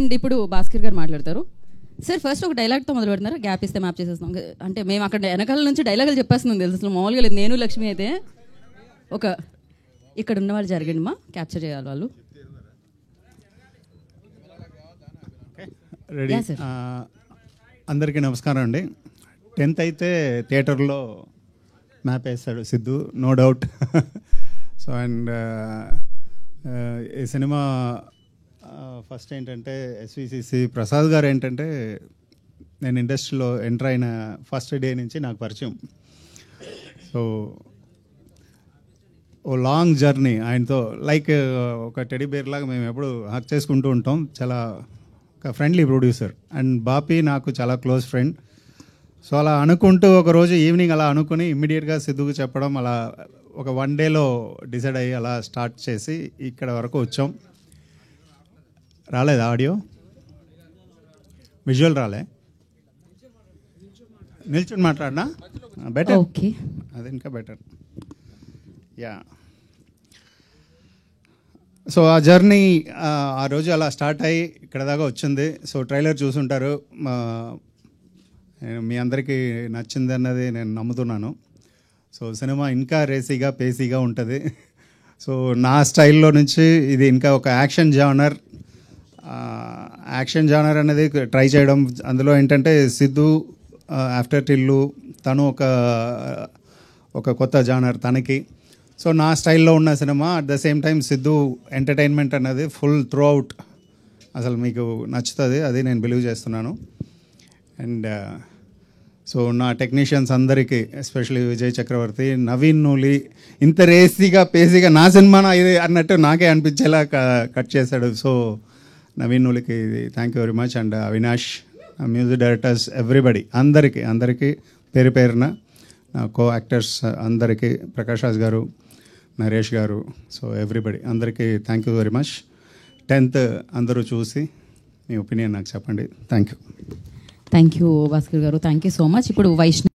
And ఇప్పుడు భాస్కర్ గారు మాట్లాడతారు. సార్ ఫస్ట్ ఒక డైలాగ్తో మొదలు పెడుతున్నారు, గ్యాప్ ఇస్తే మ్యాప్ చేసేస్తాం. అంటే మేము అక్కడ వెనకాల నుంచి డైలాగులు చెప్పేస్తున్నాం తెలుసు, అసలు మామూలుగా లేదు. నేను లక్ష్మి అయితే ఒక ఇక్కడ ఉన్న వాళ్ళు జరగండి మా క్యాప్చర్ చేయాలి వాళ్ళు. రెడీ. అందరికీ నమస్కారం అండి. 10th అయితే థియేటర్లో మ్యాప్ వేస్తాడు Siddhu, no doubt. So and ఈ సినిమా ఫస్ట్ ఏంటంటే ఎస్విసిసి ప్రసాద్ గారు ఏంటంటే నేను ఇండస్ట్రీలో ఎంటర్ అయిన ఫస్ట్ డే నుంచి నాకు పరిచయం. సో ఓ లాంగ్ జర్నీ ఆయనతో, లైక్ ఒక టెడీ బేర్ లాగా మేము ఎప్పుడు హక్ చేసుకుంటూ ఉంటాం. చాలా ఒక ఫ్రెండ్లీ ప్రొడ్యూసర్. అండ్ బాపీ నాకు చాలా క్లోజ్ ఫ్రెండ్. సో అలా అనుకుంటూ ఒకరోజు ఈవినింగ్ అలా అనుకుని ఇమ్మీడియట్గా సిద్ధుకు చెప్పడం, అలా ఒక 1 డేలో డిసైడ్ అయ్యి అలా స్టార్ట్ చేసి ఇక్కడ వరకు వచ్చాం. రాలేదా ఆడియో? విజువల్ రాలే? నిల్చుని మాట్లాడినా బెటర్. ఓకే, అది ఇంకా బెటర్. యా. సో ఆ జర్నీ ఆ రోజు అలా స్టార్ట్ అయ్యి ఇక్కడ దాకా వచ్చింది. సో ట్రైలర్ చూసుంటారు. మీ అందరికీ నచ్చింది అన్నది నేను నమ్ముతున్నాను. సో సినిమా ఇంకా రేసీగా పేసీగా ఉంటుంది. సో నా స్టైల్లో నుంచి ఇది ఇంకా ఒక యాక్షన్ జానర్ అనేది ట్రై చేయడం. అందులో ఏంటంటే సిద్ధు ఆఫ్టర్ టిల్లు తను ఒక కొత్త జానర్ తనకి. సో నా స్టైల్లో ఉన్న cinema, at the same time Siddhu entertainment అనేది ఫుల్ త్రూ అవుట్ అసలు మీకు నచ్చుతుంది, అది నేను బిలీవ్ చేస్తున్నాను. అండ్ సో నా టెక్నీషియన్స్ అందరికీ, ఎస్పెషల్లీ విజయ్ చక్రవర్తి, నవీన్ నూలి, ఇంత రేసీగా పేసీగా నా సినిమానా ఇది అన్నట్టు నాకే అనిపించేలా కట్ చేశాడు. సో నవీన్ నూలికి thank you very much. And Avinash, music directors, everybody, అందరికీ పేరు పేరున, కో యాక్టర్స్ అందరికీ, ప్రకాష్ రాజ్ గారు, నరేష్ గారు, సో ఎవ్రీబడి అందరికీ thank you very much. 10th అందరూ చూసి మీ ఒపీనియన్ నాకు చెప్పండి. Thank you. Thank you Bhaskar గారు, థ్యాంక్ యూ సో మచ్. ఇప్పుడు వైష్ణవ్